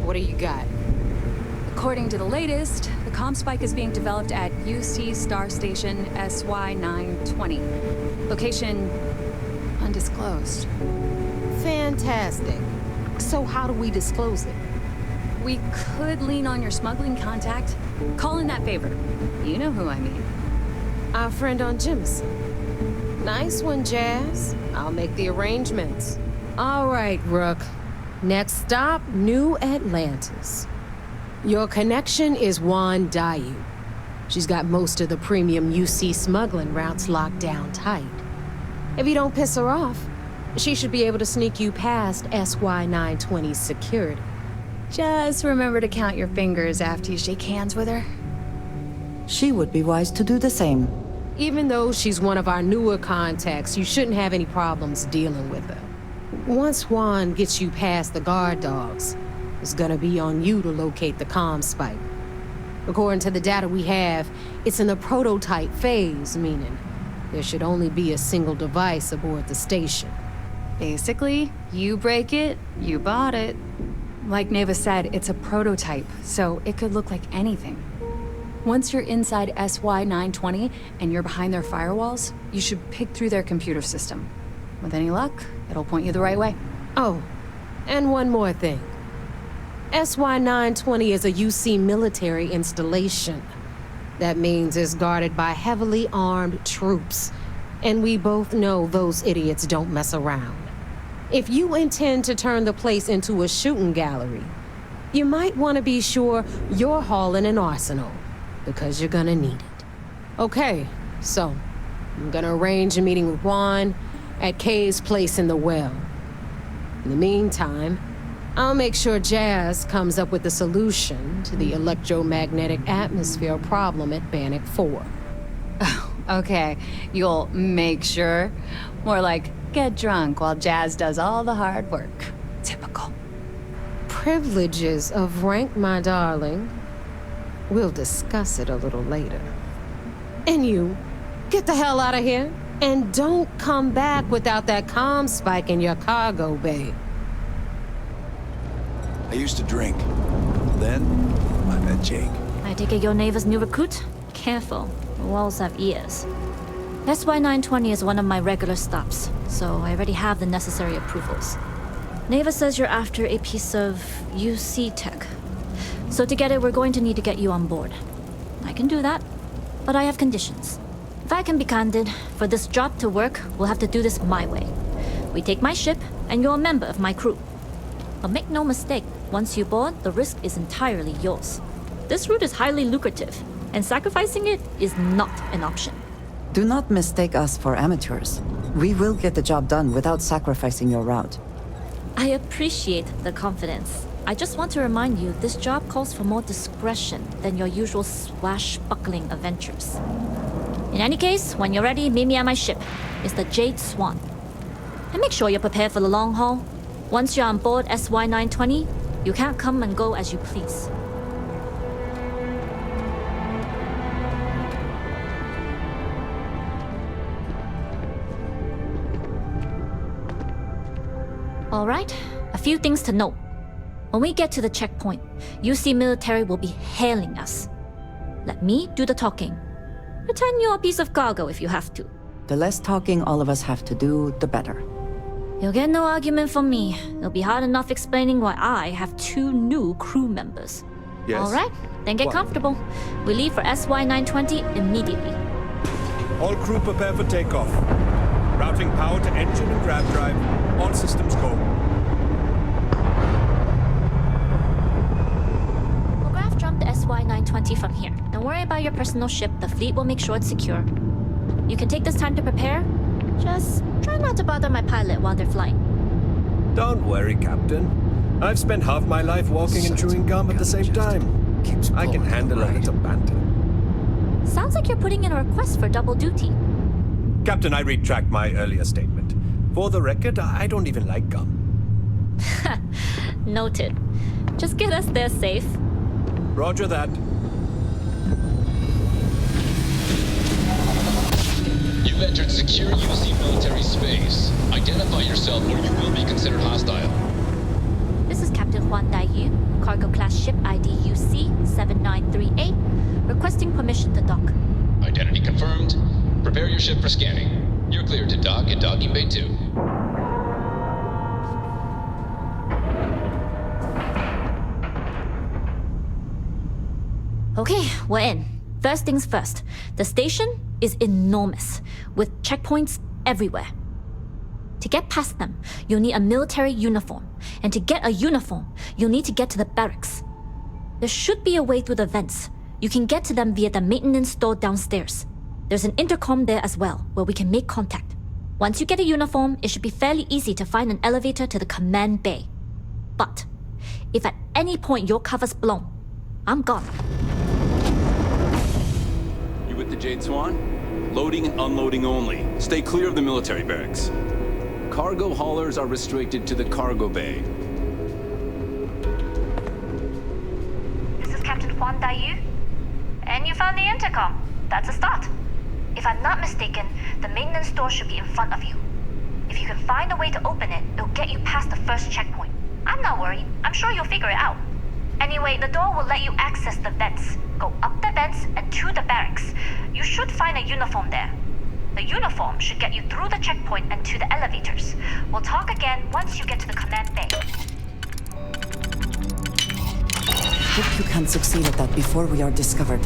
What do you got? According to the latest, the comm spike is being developed at UC Star Station SY920. Location undisclosed. Fantastic. So how do we disclose it? We could lean on your smuggling contact. Call in that favor. You know who I mean. Our friend on Jemison. Nice one, Jazz. I'll make the arrangements. All right, Rook. Next stop, New Atlantis. Your connection is Juan Dayu. She's got most of the premium UC smuggling routes locked down tight. If you don't piss her off, she should be able to sneak you past SY920's security. Just remember to count your fingers after you shake hands with her. She would be wise to do the same. Even though she's one of our newer contacts, you shouldn't have any problems dealing with her. Once Juan gets you past the guard dogs, it's gonna be on you to locate the comm spike. According to the data we have, it's in the prototype phase, meaning there should only be a single device aboard the station. Basically, you break it, you bought it. Like Neva said, it's a prototype, so it could look like anything. Once you're inside SY920 and you're behind their firewalls, you should pick through their computer system. With any luck, it'll point you the right way. Oh, and one more thing. SY920 is a UC military installation. That means it's guarded by heavily armed troops. And we both know those idiots don't mess around. If you intend to turn the place into a shooting gallery, you might want to be sure you're hauling an arsenal, because you're gonna need it. Okay, so I'm gonna arrange a meeting with Juan at Kay's place in the well. In the meantime, I'll make sure Jazz comes up with a solution to the electromagnetic atmosphere problem at Bannock 4. Okay, you'll make sure. More like, get drunk while Jazz does all the hard work. Typical. Privileges of rank, my darling. We'll discuss it a little later. And you, get the hell out of here. And don't come back without that comm spike in your cargo bay. I used to drink. Then, I met Jake. I take it your neighbor's new recruit? Careful, the walls have ears. SY920 is one of my regular stops, so I already have the necessary approvals. Neva says you're after a piece of UC tech. So to get it, we're going to need to get you on board. I can do that, but I have conditions. If I can be candid, for this job to work, we'll have to do this my way. We take my ship, and you're a member of my crew. But make no mistake, once you board, the risk is entirely yours. This route is highly lucrative, and sacrificing it is not an option. Do not mistake us for amateurs. We will get the job done without sacrificing your route. I appreciate the confidence. I just want to remind you, this job calls for more discretion than your usual swashbuckling adventures. In any case, when you're ready, meet me at my ship. It's the Jade Swan. And make sure you're prepared for the long haul. Once you're on board SY920, you can't come and go as you please. All right, a few things to note. When we get to the checkpoint, UC military will be hailing us. Let me do the talking. Pretend you're a piece of cargo if you have to. The less talking all of us have to do, the better. You'll get no argument from me. It'll be hard enough explaining why I have 2 new crew members. Yes. All right, then get comfortable. We leave for SY920 immediately. All crew prepare for takeoff. Routing power to engine and grab drive. All systems go. We'll graph jump the SY920 from here. Don't worry about your personal ship. The fleet will make sure it's secure. You can take this time to prepare. Just try not to bother my pilot while they're flying. Don't worry, Captain. I've spent half my life walking and chewing gum at the same time. I can handle a little banter. Sounds like you're putting in a request for double duty. Captain, I retract my earlier statement. For the record, I don't even like gum. Noted. Just get us there safe. Roger that. You've entered secure UC military space. Identify yourself or you will be considered hostile. This is Captain Juan Dayu, cargo requesting permission to dock. Identity confirmed. Prepare your ship for scanning. You're cleared to dock at docking bay 2. Okay, we're in. First things first. The station is enormous, with checkpoints everywhere. To get past them, you'll need a military uniform. And to get a uniform, you'll need to get to the barracks. There should be a way through the vents. You can get to them via the maintenance store downstairs. There's an intercom there as well, where we can make contact. Once you get a uniform, it should be fairly easy to find an elevator to the command bay. But if at any point your cover's blown, I'm gone. You with the Jade Swan? Loading and unloading only. Stay clear of the military barracks. Cargo haulers are restricted to the cargo bay. This is Captain Huan Daiyu. And you found the intercom. That's a start. If I'm not mistaken, the maintenance door should be in front of you. If you can find a way to open it, it'll get you past the first checkpoint. I'm not worried. I'm sure you'll figure it out. Anyway, the door will let you access the vents. Go up the vents and to the barracks. You should find a uniform there. The uniform should get you through the checkpoint and to the elevators. We'll talk again once you get to the command bay. Hope you can succeed at that before we are discovered.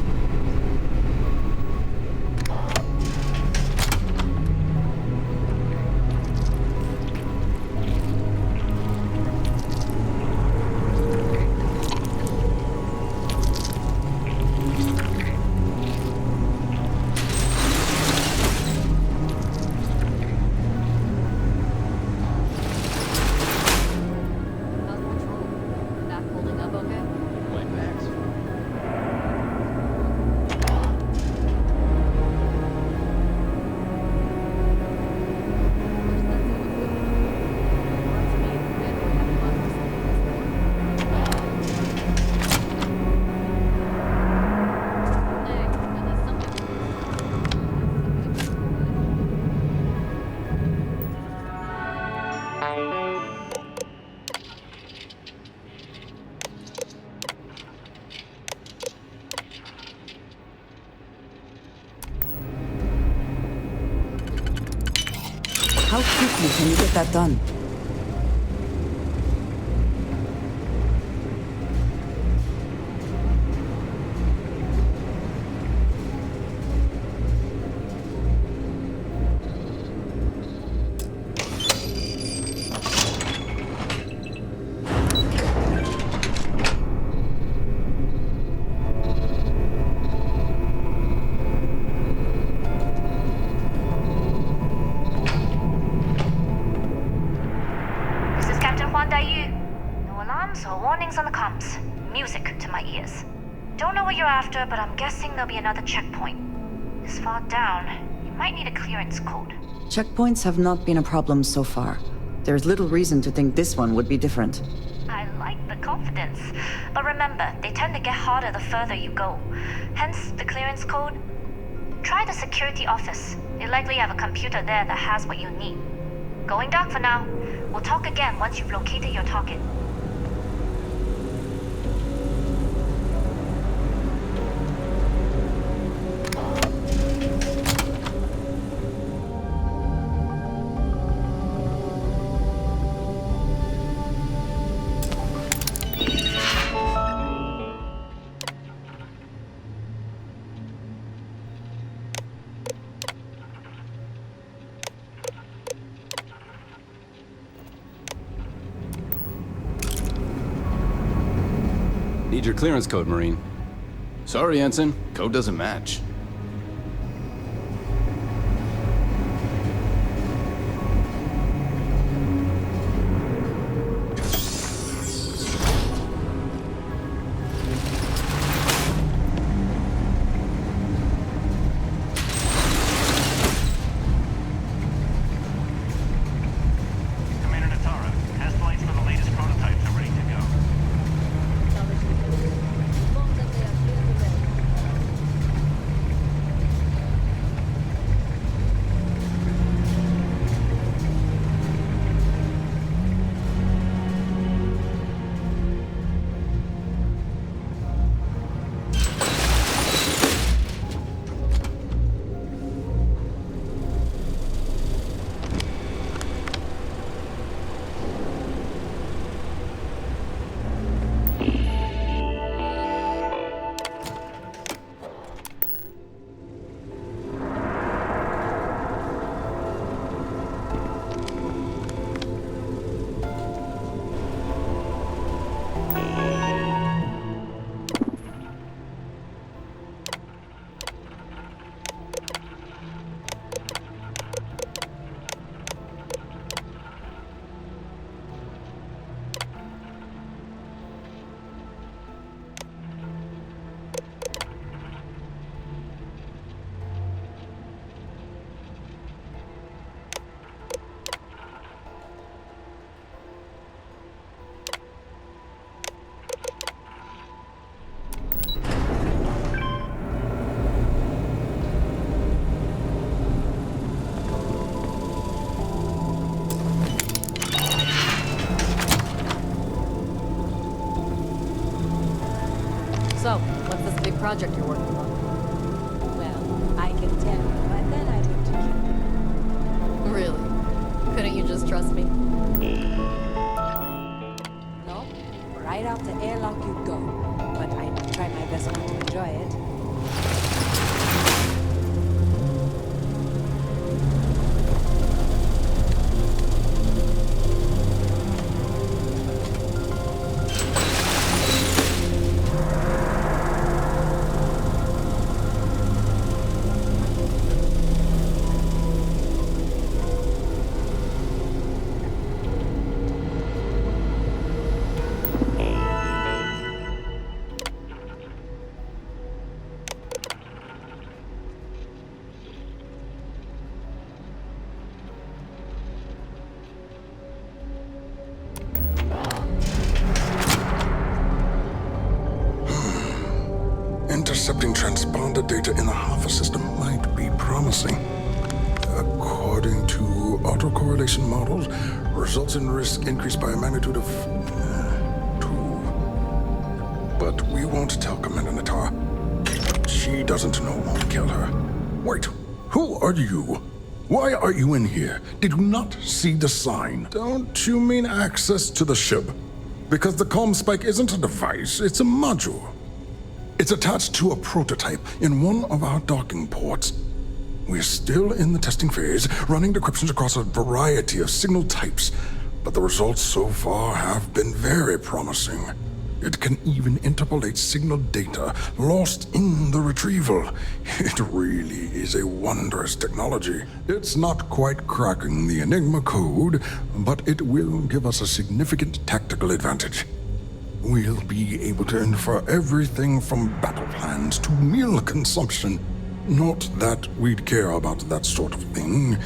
How quickly can you get that done? Warnings on the comms. Music to my ears. Don't know what you're after, but I'm guessing there'll be another checkpoint. This far down, you might need a clearance code. Checkpoints have not been a problem so far. There's little reason to think this one would be different. I like the confidence. But remember, they tend to get harder the further you go. Hence, the clearance code. Try the security office. They likely have a computer there that has what you need. Going dark for now. We'll talk again once you've located your target. Need your clearance code, Marine. Sorry, Ensign. Code doesn't match. So, what's this big project you're working on? Well, I can tell you, but then I'd have to kill you. Really? Couldn't you just trust me? No, right off the airlock you go. But I try my best not to enjoy it. Intercepting transponder data in the Alpha system might be promising. According to autocorrelation models, results in risk increased by a magnitude of 2. But we won't tell Commander Natar. She doesn't know won't kill her. Wait, who are you? Why are you in here? Did you not see the sign? Don't you mean access to the ship? Because the comm spike isn't a device, it's a module. It's attached to a prototype in one of our docking ports. We're still in the testing phase, running decryptions across a variety of signal types, but the results so far have been very promising. It can even interpolate signal data lost in the retrieval. It really is a wondrous technology. It's not quite cracking the Enigma code, but it will give us a significant tactical advantage. We'll be able to infer everything from battle plans to meal consumption. Not that we'd care about that sort of thing,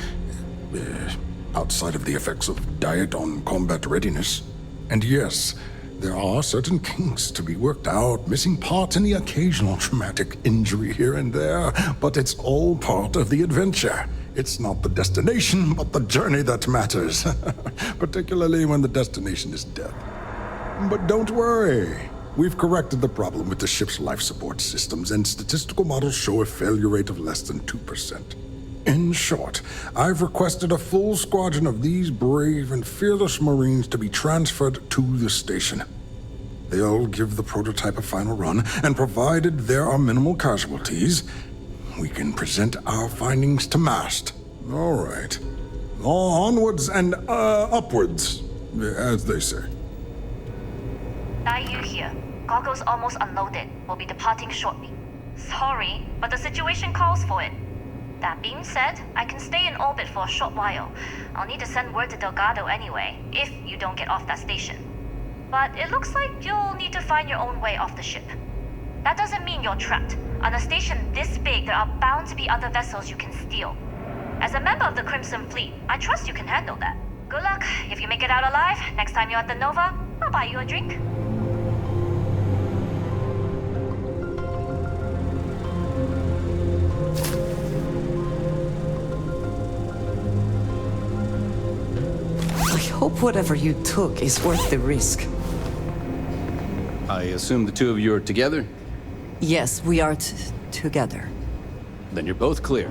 outside of the effects of diet on combat readiness. And yes, there are certain kinks to be worked out, missing parts and the occasional traumatic injury here and there, but it's all part of the adventure. It's not the destination, but the journey that matters, particularly when the destination is death. But don't worry. We've corrected the problem with the ship's life support systems, and statistical models show a failure rate of less than 2%. In short, I've requested a full squadron of these brave and fearless Marines to be transferred to the station. They'll give the prototype a final run, and provided there are minimal casualties, we can present our findings to Mast. All right. Onwards and upwards, as they say. Daiyu here. Cargo's almost unloaded. We'll be departing shortly. Sorry, but the situation calls for it. That being said, I can stay in orbit for a short while. I'll need to send word to Delgado anyway, if you don't get off that station. But it looks like you'll need to find your own way off the ship. That doesn't mean you're trapped. On a station this big, there are bound to be other vessels you can steal. As a member of the Crimson Fleet, I trust you can handle that. Good luck. If you make it out alive, next time you're at the Nova, I'll buy you a drink. I hope whatever you took is worth the risk. I assume the two of you are together? Yes, we are together. Then you're both clear.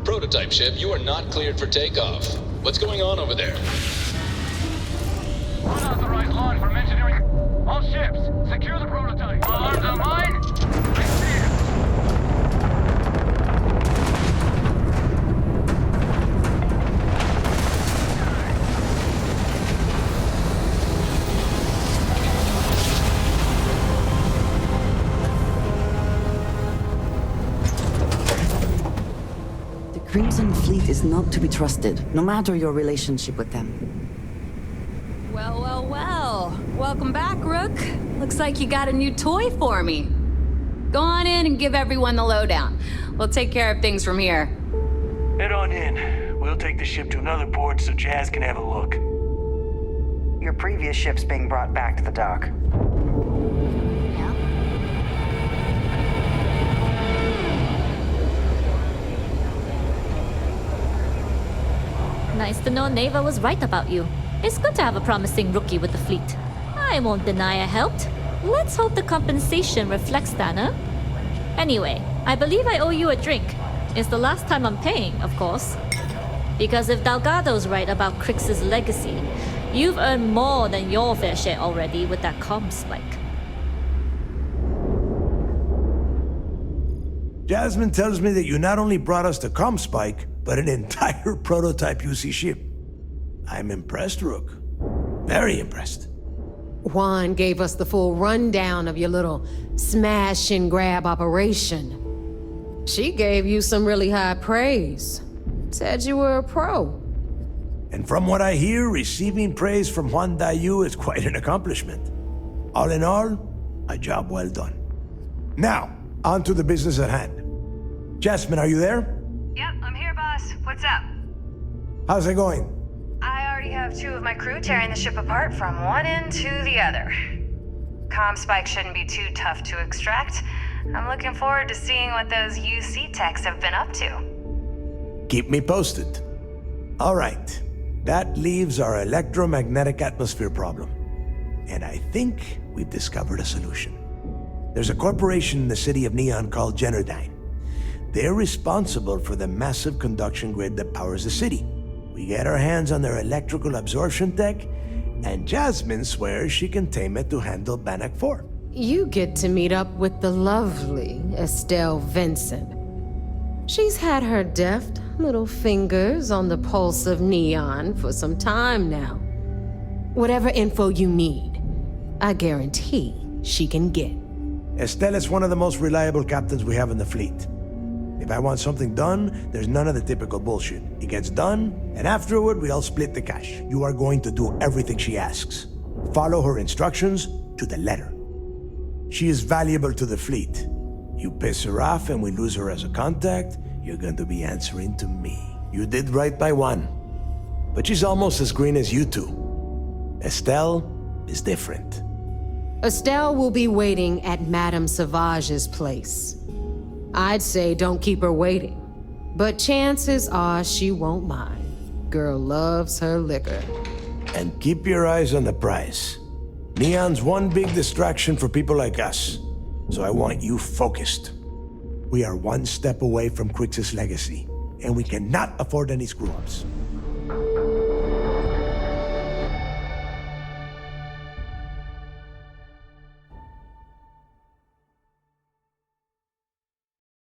Prototype ship, you are not cleared for takeoff. What's going on over there? Unauthorized launch from engineering. All ships, secure the prototype. Alarms on mine? I see it. Crimson Fleet is not to be trusted, no matter your relationship with them. Well, well, well. Welcome back, Rook. Looks like you got a new toy for me. Go on in and give everyone the lowdown. We'll take care of things from here. Head on in. We'll take the ship to another port so Jazz can have a look. Your previous ship's being brought back to the dock. Nice to know Neva was right about you. It's good to have a promising rookie with the fleet. I won't deny I helped. Let's hope the compensation reflects that, huh? Anyway, I believe I owe you a drink. It's the last time I'm paying, of course. Because if Delgado's right about Crix's legacy, you've earned more than your fair share already with that comm spike. Jasmine tells me that you not only brought us the comm spike, but an entire prototype UC ship. I'm impressed, Rook. Very impressed. Juan gave us the full rundown of your little smash and grab operation. She gave you some really high praise. Said you were a pro. And from what I hear, receiving praise from Juan Dayu is quite an accomplishment. All in all, a job well done. Now, on to the business at hand. Jasmine, are you there? Yep, I'm here, boss. What's up? How's it going? I already have 2 of my crew tearing the ship apart from one end to the other. Comm spike shouldn't be too tough to extract. I'm looking forward to seeing what those UC techs have been up to. Keep me posted. All right. That leaves our electromagnetic atmosphere problem. And I think we've discovered a solution. There's a corporation in the city of Neon called Generdyne. They're responsible for the massive conduction grid that powers the city. We get our hands on their electrical absorption tech, and Jasmine swears she can tame it to handle Bannock 4. You get to meet up with the lovely Estelle Vincent. She's had her deft little fingers on the pulse of Neon for some time now. Whatever info you need, I guarantee she can get. Estelle is one of the most reliable captains we have in the fleet. If I want something done, there's none of the typical bullshit. It gets done, and afterward we all split the cash. You are going to do everything she asks. Follow her instructions to the letter. She is valuable to the fleet. You piss her off and we lose her as a contact, you're going to be answering to me. You did right by one. But she's almost as green as you two. Estelle is different. Estelle will be waiting at Madame Sauvage's place. I'd say don't keep her waiting, but chances are she won't mind. Girl loves her liquor. And keep your eyes on the prize. Neon's one big distraction for people like us, so I want you focused. We are one step away from Crix's legacy, and we cannot afford any screw-ups.